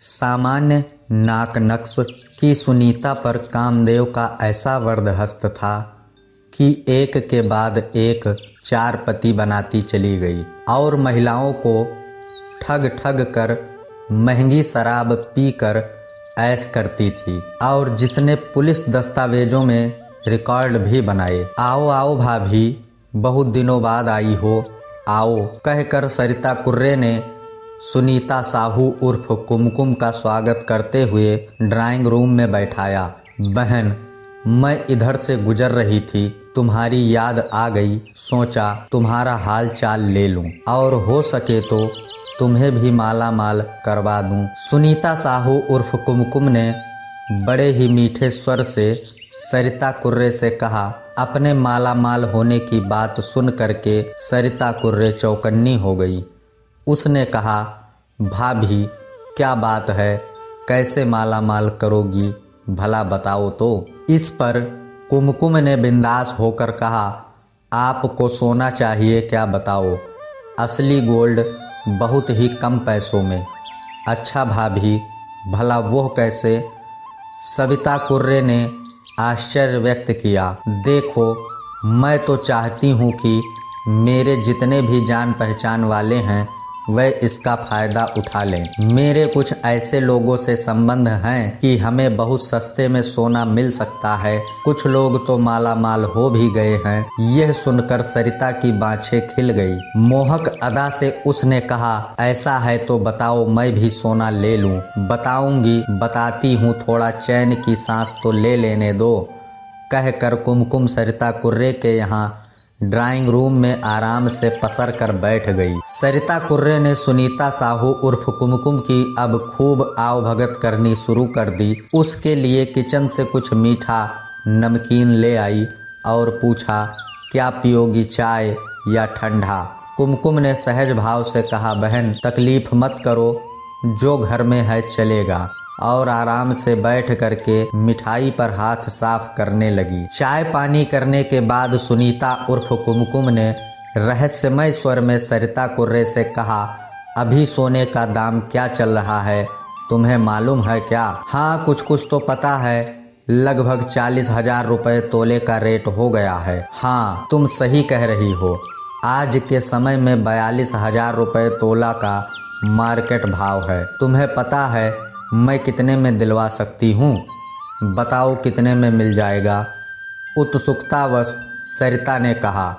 सामान्य नाकनक्श की सुनीता पर कामदेव का ऐसा वरदहस्त था कि एक के बाद एक 4 पति बनाती चली गई और महिलाओं को ठग ठग कर महंगी शराब पीकर ऐश करती थी और जिसने पुलिस दस्तावेजों में रिकॉर्ड भी बनाए। आओ आओ भाभी, बहुत दिनों बाद आई हो, आओ कहकर सरिता कुर्रे ने सुनीता साहू उर्फ कुमकुम का स्वागत करते हुए ड्राइंग रूम में बैठाया। बहन, मैं इधर से गुजर रही थी, तुम्हारी याद आ गई, सोचा तुम्हारा हाल चाल ले लूं और हो सके तो तुम्हें भी माला माल करवा दूं। सुनीता साहू उर्फ कुमकुम ने बड़े ही मीठे स्वर से सरिता कुर्रे से कहा। अपने माला माल होने की बात सुन करके सरिता कुर्रे चौकन्नी हो गई। उसने कहा, भाभी क्या बात है, कैसे माला माल करोगी, भला बताओ तो। इस पर कुमकुम ने बिंदास होकर कहा, आपको सोना चाहिए क्या बताओ, असली गोल्ड बहुत ही कम पैसों में। अच्छा भाभी, भला वो कैसे? सविता कुर्रे ने आश्चर्य व्यक्त किया। देखो, मैं तो चाहती हूँ कि मेरे जितने भी जान पहचान वाले हैं वह इसका फ़ायदा उठा लें। मेरे कुछ ऐसे लोगों से संबंध हैं कि हमें बहुत सस्ते में सोना मिल सकता है। कुछ लोग तो माला माल हो भी गए हैं। यह सुनकर सरिता की बाँछें खिल गई। मोहक अदा से उसने कहा, ऐसा है तो बताओ, मैं भी सोना ले लूं। बताऊंगी, बताती हूँ, थोड़ा चैन की सांस तो ले लेने दो। कहकर कुमकुम सरिता कुर्रे के यहाँ ड्राइंग रूम में आराम से पसर कर बैठ गई। सरिता कुर्रे ने सुनीता साहू उर्फ कुमकुम की अब खूब आवभगत करनी शुरू कर दी। उसके लिए किचन से कुछ मीठा नमकीन ले आई और पूछा, क्या पियोगी, चाय या ठंडा? कुमकुम ने सहज भाव से कहा, बहन तकलीफ मत करो, जो घर में है चलेगा, और आराम से बैठ करके मिठाई पर हाथ साफ करने लगी। चाय पानी करने के बाद सुनीता उर्फ कुमकुम ने रहस्यमय स्वर में सरिता कुर्रे से कहा, अभी सोने का दाम क्या चल रहा है, तुम्हें मालूम है क्या? हाँ, कुछ कुछ तो पता है, लगभग 40,000 रुपये तोले का रेट हो गया है। हाँ, तुम सही कह रही हो, आज के समय में 42,000 रुपये तोला का मार्केट भाव है। तुम्हें पता है मैं कितने में दिलवा सकती हूँ? बताओ कितने में मिल जाएगा? उत्सुकतावश सरिता ने कहा,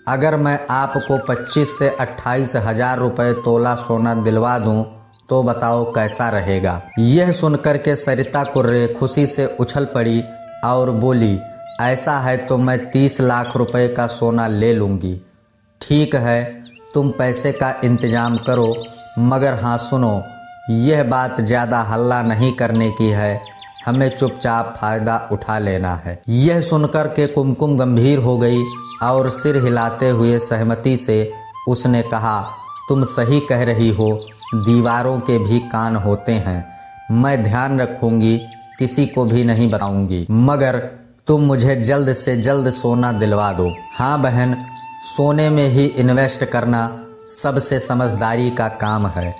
अगर मैं आपको 25 से 28,000 रुपये तोला सोना दिलवा दूँ तो बताओ कैसा रहेगा? यह सुनकर के सरिता कुर्रे खुशी से उछल पड़ी और बोली, ऐसा है तो मैं 30 लाख रुपए का सोना ले लूँगी। ठीक है, तुम पैसे का इंतजाम करो, मगर हाँ सुनो, यह बात ज़्यादा हल्ला नहीं करने की है, हमें चुपचाप फ़ायदा उठा लेना है। यह सुनकर के कुमकुम गंभीर हो गई और सिर हिलाते हुए सहमति से उसने कहा, तुम सही कह रही हो, दीवारों के भी कान होते हैं, मैं ध्यान रखूँगी, किसी को भी नहीं बताऊँगी, मगर तुम मुझे जल्द से जल्द सोना दिलवा दो। हाँ बहन, सोने में ही इन्वेस्ट करना सबसे समझदारी का काम है।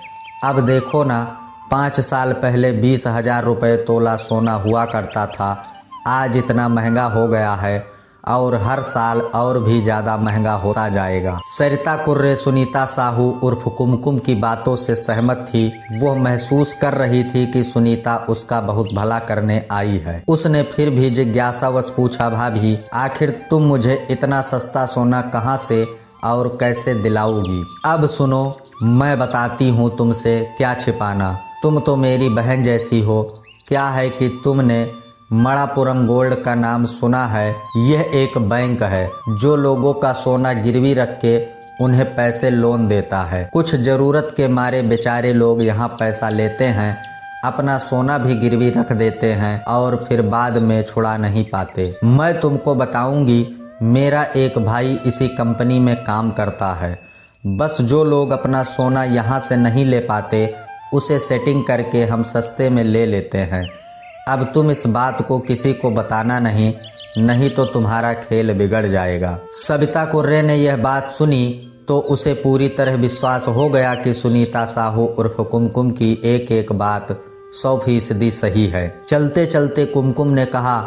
अब देखो ना, 5 साल पहले 20,000 रुपये तोला सोना हुआ करता था, आज इतना महंगा हो गया है और हर साल और भी ज़्यादा महंगा होता जाएगा। सरिता कुर्रे सुनीता साहू उर्फ कुमकुम की बातों से सहमत थी। वो महसूस कर रही थी कि सुनीता उसका बहुत भला करने आई है। उसने फिर भी जिज्ञासावश पूछा, भाभी आखिर तुम मुझे इतना सस्ता सोना कहाँ से और कैसे दिलाओगी? अब सुनो, मैं बताती हूँ, तुमसे क्या छिपाना, तुम तो मेरी बहन जैसी हो। क्या है कि तुमने मणापुरम गोल्ड का नाम सुना है? यह एक बैंक है जो लोगों का सोना गिरवी रख के उन्हें पैसे लोन देता है। कुछ ज़रूरत के मारे बेचारे लोग यहाँ पैसा लेते हैं, अपना सोना भी गिरवी रख देते हैं और फिर बाद में छुड़ा नहीं पाते। मैं तुमको बताऊंगी, मेरा एक भाई इसी कंपनी में काम करता है। बस जो लोग अपना सोना यहाँ से नहीं ले पाते, उसे सेटिंग करके हम सस्ते में ले लेते हैं। अब तुम इस बात को किसी को बताना नहीं, नहीं तो तुम्हारा खेल बिगड़ जाएगा। सविता कुर्रे ने यह बात सुनी तो उसे पूरी तरह विश्वास हो गया कि सुनीता साहू उर्फ कुमकुम की एक एक बात 100% सही है। चलते चलते कुमकुम ने कहा,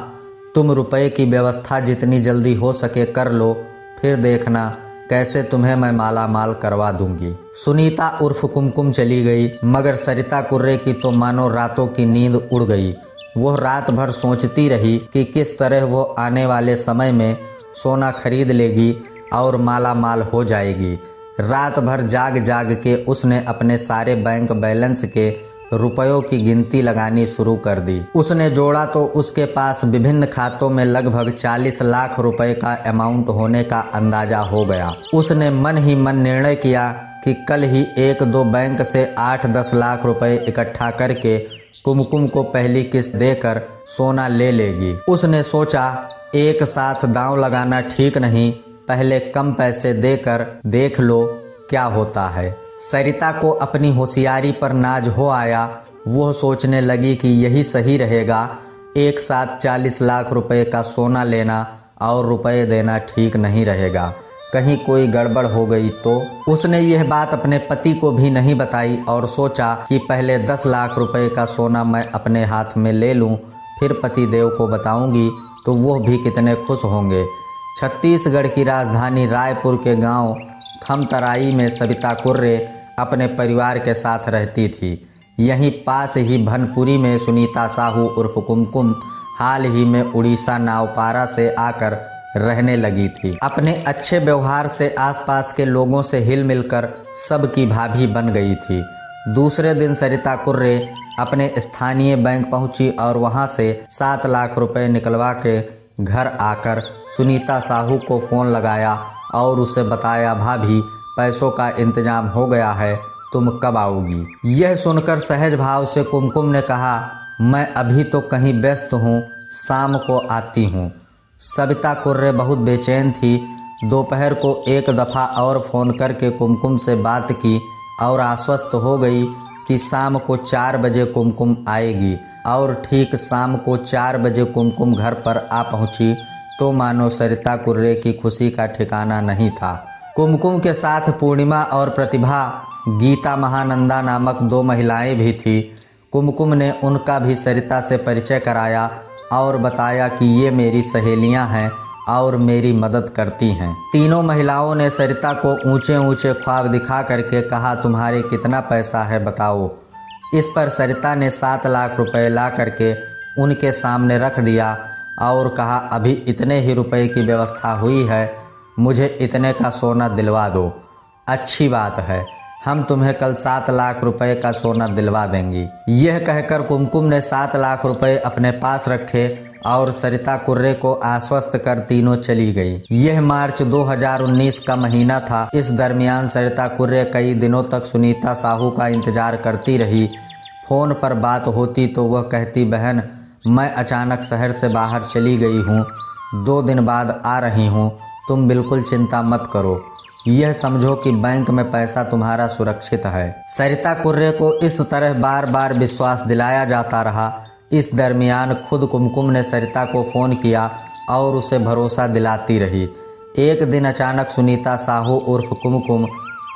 तुम रुपए की व्यवस्था जितनी जल्दी हो सके कर लो, फिर देखना कैसे तुम्हें मैं माला माल करवा दूंगी। सुनीता उर्फ कुमकुम चली गई, मगर सरिता कुर्रे की तो मानो रातों की नींद उड़ गई। वह रात भर सोचती रही कि किस तरह वो आने वाले समय में सोना खरीद लेगी और माला माल हो जाएगी। रात भर जाग जाग के उसने अपने सारे बैंक बैलेंस के रुपयों की गिनती लगानी शुरू कर दी। उसने जोड़ा तो उसके पास विभिन्न खातों में लगभग 40 लाख रुपए का अमाउंट होने का अंदाजा हो गया। उसने मन ही मन निर्णय किया कि कल ही 1-2 बैंक से 8-10 लाख रुपए इकट्ठा करके कुमकुम को पहली किस्त देकर सोना ले लेगी। उसने सोचा, एक साथ दांव लगाना ठीक नहीं, पहले कम पैसे देकर देख लो क्या होता है। सरिता को अपनी होशियारी पर नाज हो आया। वह सोचने लगी कि यही सही रहेगा, एक साथ 40 लाख रुपए का सोना लेना और रुपए देना ठीक नहीं रहेगा, कहीं कोई गड़बड़ हो गई तो। उसने यह बात अपने पति को भी नहीं बताई और सोचा कि पहले 10 लाख रुपए का सोना मैं अपने हाथ में ले लूं, फिर पति देव को बताऊंगी तो वह भी कितने खुश होंगे। छत्तीसगढ़ की राजधानी रायपुर के गांव खमतराई में सविता कुर्रे अपने परिवार के साथ रहती थी। यहीं पास ही भनपुरी में सुनीता साहू उर्फ कुमकुम हाल ही में उड़ीसा नावपारा से आकर रहने लगी थी। अपने अच्छे व्यवहार से आसपास के लोगों से हिल मिलकर सबकी भाभी बन गई थी। दूसरे दिन सरिता कुर्रे अपने स्थानीय बैंक पहुंची और वहां से 7 लाख रुपए निकलवा के घर आकर सुनीता साहू को फ़ोन लगाया और उसे बताया, भाभी पैसों का इंतजाम हो गया है, तुम कब आओगी। यह सुनकर सहज भाव से कुमकुम ने कहा, मैं अभी तो कहीं व्यस्त हूँ, शाम को आती हूँ। सविता कुर्रे बहुत बेचैन थी। दोपहर को एक दफ़ा और फ़ोन करके कुमकुम से बात की और आश्वस्त हो गई कि शाम को 4 बजे कुमकुम आएगी। और ठीक शाम को 4 बजे कुमकुम घर पर आ पहुंची तो मानो सरिता कुर्रे की खुशी का ठिकाना नहीं था। कुमकुम के साथ पूर्णिमा और प्रतिभा, गीता महानंदा नामक 2 महिलाएं भी थी। कुमकुम ने उनका भी सरिता से परिचय कराया और बताया कि ये मेरी सहेलियां हैं और मेरी मदद करती हैं। तीनों महिलाओं ने सरिता को ऊंचे ऊंचे ख्वाब दिखा करके कहा, तुम्हारे कितना पैसा है बताओ। इस पर सरिता ने 7 लाख रुपए ला करके उनके सामने रख दिया और कहा, अभी इतने ही रुपए की व्यवस्था हुई है, मुझे इतने का सोना दिलवा दो। अच्छी बात है, हम तुम्हें कल 7 लाख रुपए का सोना दिलवा देंगी। यह कहकर कुमकुम ने 7 लाख रुपए अपने पास रखे और सरिता कुर्रे को आश्वस्त कर तीनों चली गई। यह मार्च 2019 का महीना था। इस दरमियान सरिता कुर्रे कई दिनों तक सुनीता साहू का इंतजार करती रही। फ़ोन पर बात होती तो वह कहती, बहन मैं अचानक शहर से बाहर चली गई हूँ, 2 दिन बाद आ रही हूँ, तुम बिल्कुल चिंता मत करो, यह समझो कि बैंक में पैसा तुम्हारा सुरक्षित है। सरिता कुर्रे को इस तरह बार बार विश्वास दिलाया जाता रहा। इस दरमियान खुद कुमकुम ने सरिता को फ़ोन किया और उसे भरोसा दिलाती रही। एक दिन अचानक सुनीता साहू उर्फ कुमकुम,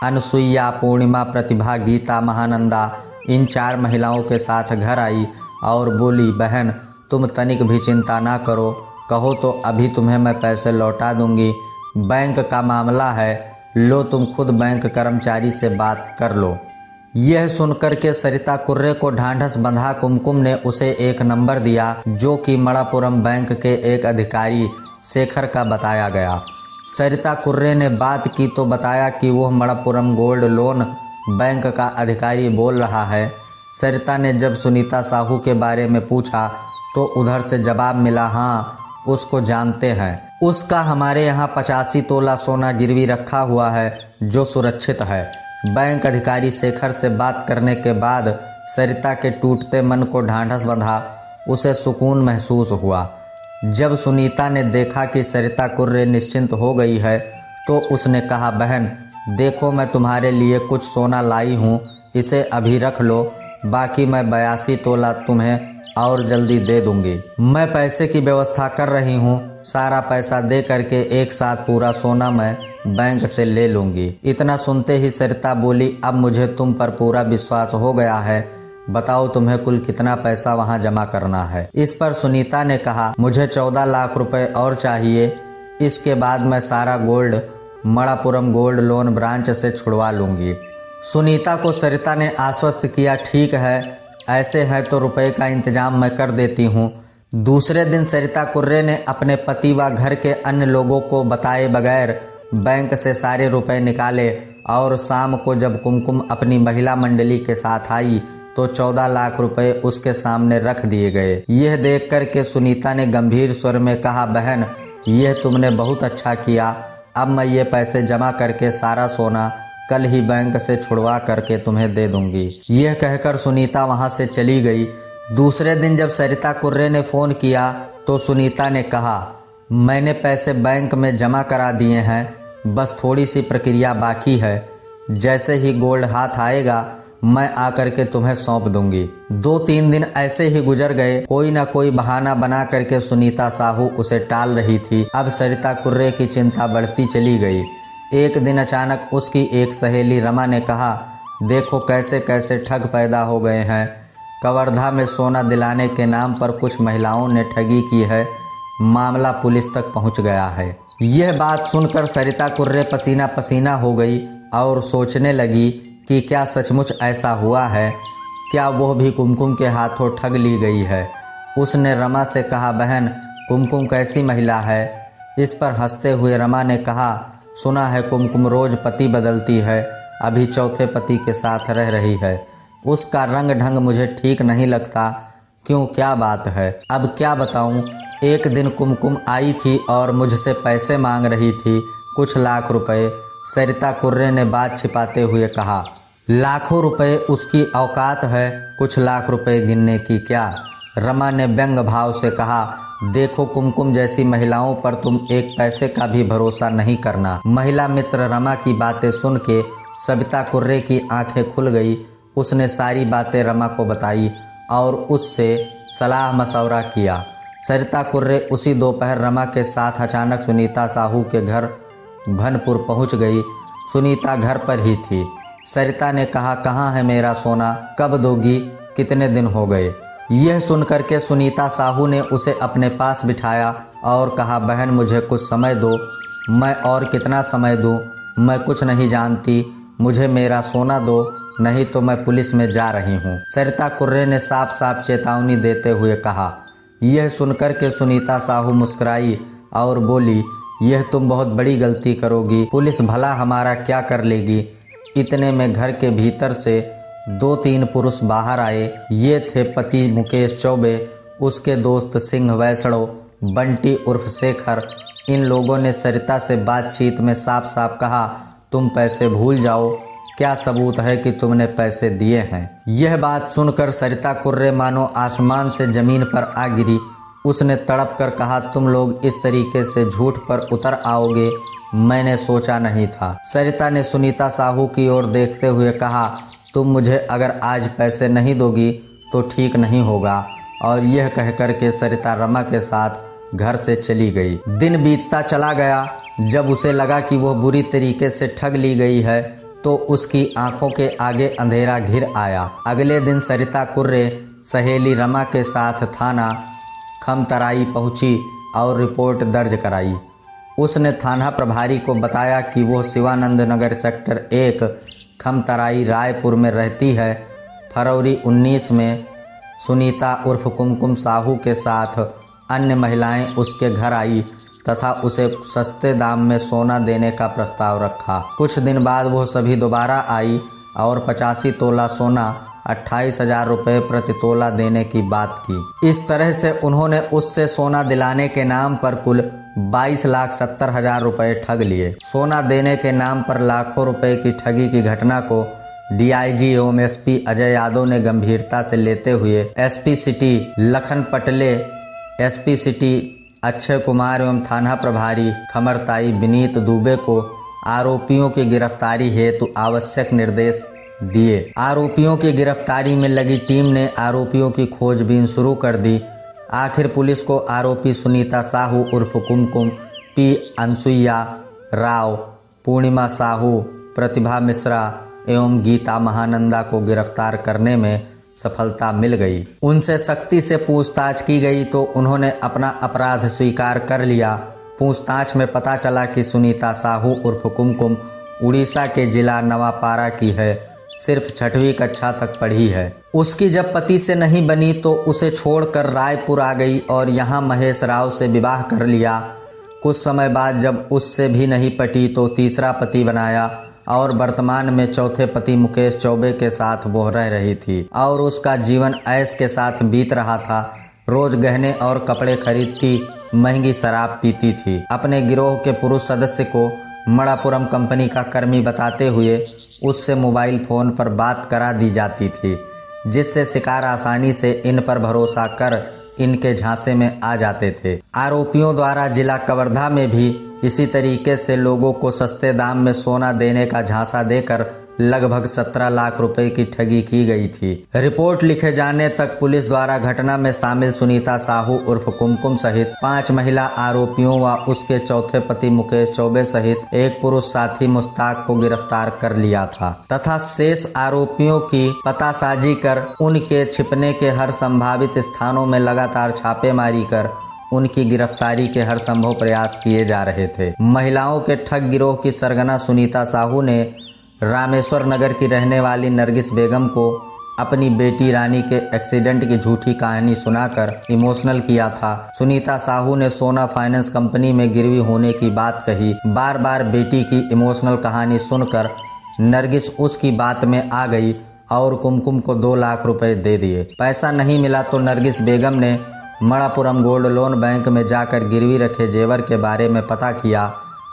अनसुईया, पूर्णिमा, प्रतिभा, गीता, महानंदा इन 4 महिलाओं के साथ घर आई और बोली, बहन तुम तनिक भी चिंता ना करो, कहो तो अभी तुम्हें मैं पैसे लौटा दूंगी, बैंक का मामला है, लो तुम खुद बैंक कर्मचारी से बात कर लो। यह सुनकर के सरिता कुर्रे को ढांढस बंधा कुमकुम ने उसे एक नंबर दिया जो कि मणप्पुरम बैंक के एक अधिकारी शेखर का बताया गया। सरिता कुर्रे ने बात की तो बताया कि वह मणप्पुरम गोल्ड लोन बैंक का अधिकारी बोल रहा है। सरिता ने जब सुनीता साहू के बारे में पूछा तो उधर से जवाब मिला, हाँ उसको जानते हैं, उसका हमारे यहाँ 85 तोला सोना गिरवी रखा हुआ है जो सुरक्षित है। बैंक अधिकारी शेखर से बात करने के बाद सरिता के टूटते मन को ढांढस बंधा, उसे सुकून महसूस हुआ। जब सुनीता ने देखा कि सरिता कुर्रे निश्चिंत हो गई है तो उसने कहा, बहन देखो मैं तुम्हारे लिए कुछ सोना लाई हूँ, इसे अभी रख लो, बाकी मैं 82 तोला तुम्हें और जल्दी दे दूंगी। मैं पैसे की व्यवस्था कर रही हूँ, सारा पैसा दे करके एक साथ पूरा सोना मैं बैंक से ले लूँगी। इतना सुनते ही सरिता बोली, अब मुझे तुम पर पूरा विश्वास हो गया है, बताओ तुम्हें कुल कितना पैसा वहां जमा करना है। इस पर सुनीता ने कहा, मुझे 14 लाख रुपए और चाहिए, इसके बाद मैं सारा गोल्ड मणापुरम गोल्ड लोन ब्रांच से छुड़वा लूंगी। सुनीता को सरिता ने आश्वस्त किया, ठीक है, ऐसे है तो रुपए का इंतजाम मैं कर देती हूँ। दूसरे दिन सरिता कुर्रे ने अपने पति व घर के अन्य लोगों को बताए बगैर बैंक से सारे रुपए निकाले और शाम को जब कुमकुम अपनी महिला मंडली के साथ आई तो 14 लाख रुपए उसके सामने रख दिए गए। यह देख कर के सुनीता ने गंभीर स्वर में कहा, बहन, यह तुमने बहुत अच्छा किया। अब मैं ये पैसे जमा करके सारा सोना कल ही बैंक से छुड़वा करके तुम्हें दे दूंगी। यह कहकर सुनीता वहां से चली गई। दूसरे दिन जब सरिता कुर्रे ने फ़ोन किया तो सुनीता ने कहा, मैंने पैसे बैंक में जमा करा दिए हैं, बस थोड़ी सी प्रक्रिया बाकी है। जैसे ही गोल्ड हाथ आएगा मैं आकर के तुम्हें सौंप दूंगी। 2-3 दिन ऐसे ही गुजर गए। कोई ना कोई बहाना बना करके सुनीता साहू उसे टाल रही थी। अब सरिता कुर्रे की चिंता बढ़ती चली गई। एक दिन अचानक उसकी एक सहेली रमा ने कहा, देखो कैसे कैसे ठग पैदा हो गए हैं। कवर्धा में सोना दिलाने के नाम पर कुछ महिलाओं ने ठगी की है, मामला पुलिस तक पहुंच गया है। यह बात सुनकर सरिता कुर्रे पसीना पसीना हो गई और सोचने लगी कि क्या सचमुच ऐसा हुआ है, क्या वो भी कुमकुम के हाथों ठग ली गई है। उसने रमा से कहा, बहन, कुमकुम कैसी महिला है। इस पर हंसते हुए रमा ने कहा, सुना है कुमकुम रोज पति बदलती है, अभी चौथे पति के साथ रह रही है। उसका रंग ढंग मुझे ठीक नहीं लगता। क्यों, क्या बात है? अब क्या बताऊं। एक दिन कुमकुम आई थी और मुझसे पैसे मांग रही थी, कुछ लाख रुपए। सरिता कुर्रे ने बात छिपाते हुए कहा, लाखों रुपए उसकी औकात है, कुछ लाख रुपए गिनने की क्या। रमा ने व्यंग भाव से कहा, देखो कुमकुम जैसी महिलाओं पर तुम एक पैसे का भी भरोसा नहीं करना। महिला मित्र रमा की बातें सुन के सरिता कुर्रे की आंखें खुल गई। उसने सारी बातें रमा को बताई और उससे सलाह मशवरा किया। सरिता कुर्रे उसी दोपहर रमा के साथ अचानक सुनीता साहू के घर भनपुर पहुंच गई। सुनीता घर पर ही थी। सरिता ने कहा, कहाँ है मेरा सोना, कब दोगी, कितने दिन हो गए। यह सुनकर के सुनीता साहू ने उसे अपने पास बिठाया और कहा, बहन मुझे कुछ समय दो। मैं और कितना समय दूं, मैं कुछ नहीं जानती, मुझे मेरा सोना दो, नहीं तो मैं पुलिस में जा रही हूँ। सरिता कुर्रे ने साफ साफ चेतावनी देते हुए कहा। यह सुनकर के सुनीता साहू मुस्कुराई और बोली, यह तुम बहुत बड़ी गलती करोगी, पुलिस भला हमारा क्या कर लेगी। इतने में घर के भीतर से 2-3 पुरुष बाहर आए। ये थे पति मुकेश चौबे, उसके दोस्त सिंह वैष्णव, बंटी उर्फ शेखर। इन लोगों ने सरिता से बातचीत में साफ साफ कहा, तुम पैसे भूल जाओ, क्या सबूत है कि तुमने पैसे दिए हैं। यह बात सुनकर सरिता कुर्रे मानो आसमान से जमीन पर आ गिरी। उसने तड़प कर कहा, तुम लोग इस तरीके से झूठ पर उतर आओगे, मैंने सोचा नहीं था। सरिता ने सुनीता साहू की ओर देखते हुए कहा, तुम मुझे अगर आज पैसे नहीं दोगी तो ठीक नहीं होगा। और यह कहकर के सरिता रमा के साथ घर से चली गई। दिन बीतता चला गया। जब उसे लगा कि वह बुरी तरीके से ठग ली गई है तो उसकी आंखों के आगे अंधेरा घिर आया। अगले दिन सरिता कुर्रे सहेली रमा के साथ थाना खमतराई पहुंची और रिपोर्ट दर्ज कराई। उसने थाना प्रभारी को बताया कि वो शिवानंद नगर सेक्टर 1 खमतराई रायपुर में रहती है। फरवरी 19 में सुनीता उर्फ कुमकुम साहू के साथ अन्य महिलाएं उसके घर आई तथा उसे सस्ते दाम में सोना देने का प्रस्ताव रखा। कुछ दिन बाद वो सभी दोबारा आई और 85 तोला सोना 28,000 रुपये प्रति तोला देने की बात की। इस तरह से उन्होंने उससे सोना दिलाने के नाम पर कुल 22,70,000 रुपये ठग लिए। सोना देने के नाम पर लाखों रुपए की ठगी की घटना को डीआईजी एवं एसपी अजय यादव ने गंभीरता से लेते हुए एसपी सिटी लखन पटले, एसपी सिटी अक्षय कुमार एवं थाना प्रभारी खमरताई विनीत दुबे को आरोपियों की गिरफ्तारी हेतु आवश्यक निर्देश दिए। आरोपियों की गिरफ्तारी में लगी टीम ने आरोपियों की खोजबीन शुरू कर दी। आखिर पुलिस को आरोपी सुनीता साहू उर्फ कुमकुम, पी अनसुईया राव, पूर्णिमा साहू, प्रतिभा मिश्रा एवं गीता महानंदा को गिरफ्तार करने में सफलता मिल गई। उनसे सख्ती से पूछताछ की गई तो उन्होंने अपना अपराध स्वीकार कर लिया। पूछताछ में पता चला कि सुनीता साहू उर्फ कुमकुम उड़ीसा के जिला नवापारा की है। सिर्फ 6वीं कक्षा तक पढ़ी है। उसकी जब पति से नहीं बनी तो उसे छोड़कर रायपुर आ गई और यहाँ महेश राव से विवाह कर लिया। कुछ समय बाद जब उससे भी नहीं पटी तो तीसरा पति बनाया और वर्तमान में चौथे पति मुकेश चौबे के साथ वो रह रही थी और उसका जीवन ऐश के साथ बीत रहा था। रोज गहने और कपड़े खरीदती, महंगी शराब पीती थी। अपने गिरोह के पुरुष सदस्य को मणापुरम कंपनी का कर्मी बताते हुए उससे मोबाइल फ़ोन पर बात करा दी जाती थी, जिससे शिकार आसानी से इन पर भरोसा कर इनके झांसे में आ जाते थे। आरोपियों द्वारा जिला कवर्धा में भी इसी तरीके से लोगों को सस्ते दाम में सोना देने का झांसा देकर लगभग 17 लाख रुपए की ठगी की गई थी। रिपोर्ट लिखे जाने तक पुलिस द्वारा घटना में शामिल सुनीता साहू उर्फ कुमकुम सहित 5 महिला आरोपियों व उसके चौथे पति मुकेश चौबे सहित एक पुरुष साथी मुश्ताक को गिरफ्तार कर लिया था तथा शेष आरोपियों की पतासाजी कर उनके छिपने के हर संभावित स्थानों में लगातार छापेमारी कर उनकी गिरफ्तारी के हर संभव प्रयास किए जा रहे थे। महिलाओं के ठग गिरोह की सरगना सुनीता साहू ने रामेश्वर नगर की रहने वाली नरगिस बेगम को अपनी बेटी रानी के एक्सीडेंट की झूठी कहानी सुनाकर इमोशनल किया था। सुनीता साहू ने सोना फाइनेंस कंपनी में गिरवी होने की बात कही। बार बार बेटी की इमोशनल कहानी सुनकर नरगिस उसकी बात में आ गई और कुमकुम को 2 लाख रुपए दे दिए। पैसा नहीं मिला तो नरगिस बेगम ने मणापुरम गोल्ड लोन बैंक में जाकर गिरवी रखे जेवर के बारे में पता किया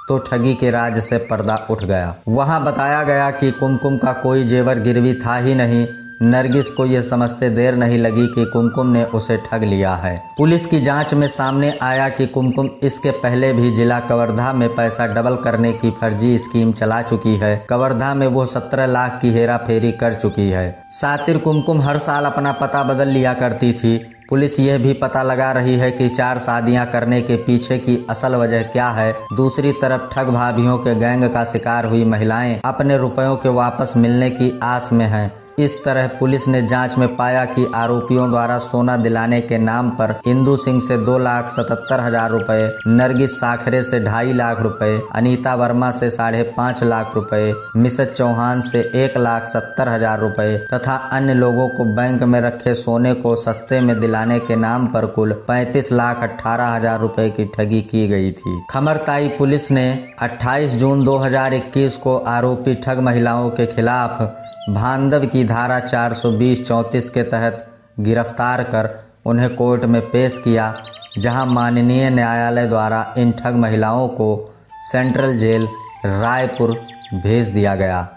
तो ठगी के राज से पर्दा उठ गया। वहां बताया गया कि कुमकुम का कोई जेवर गिरवी था ही नहीं। नरगिस को यह समझते देर नहीं लगी कि कुमकुम ने उसे ठग लिया है। पुलिस की जांच में सामने आया कि कुमकुम इसके पहले भी जिला कवर्धा में पैसा डबल करने की फर्जी स्कीम चला चुकी है। कवर्धा में वो 17 लाख की हेरा फेरी कर चुकी है। शातिर कुमकुम हर साल अपना पता बदल लिया करती थी। पुलिस यह भी पता लगा रही है कि 4 शादियां करने के पीछे की असल वजह क्या है। दूसरी तरफ ठग भाभियों के गैंग का शिकार हुई महिलाएं अपने रुपयों के वापस मिलने की आस में हैं। इस तरह पुलिस ने जांच में पाया कि आरोपियों द्वारा सोना दिलाने के नाम पर इंदू सिंह से 2,77,000 रुपए, नरगिस साखरे से 2.5 लाख रुपए, अनीता वर्मा से 5.5 लाख रुपए, मिसेज चौहान से 1,70,000 रुपए तथा अन्य लोगों को बैंक में रखे सोने को सस्ते में दिलाने के नाम पर कुल 35,18,000 रुपए की ठगी की गई थी। खमरताई पुलिस ने 28 जून 2021 को आरोपी ठग महिलाओं के खिलाफ भांडव की धारा 420-34 के तहत गिरफ्तार कर उन्हें कोर्ट में पेश किया, जहां माननीय न्यायालय द्वारा इन ठग महिलाओं को सेंट्रल जेल रायपुर भेज दिया गया।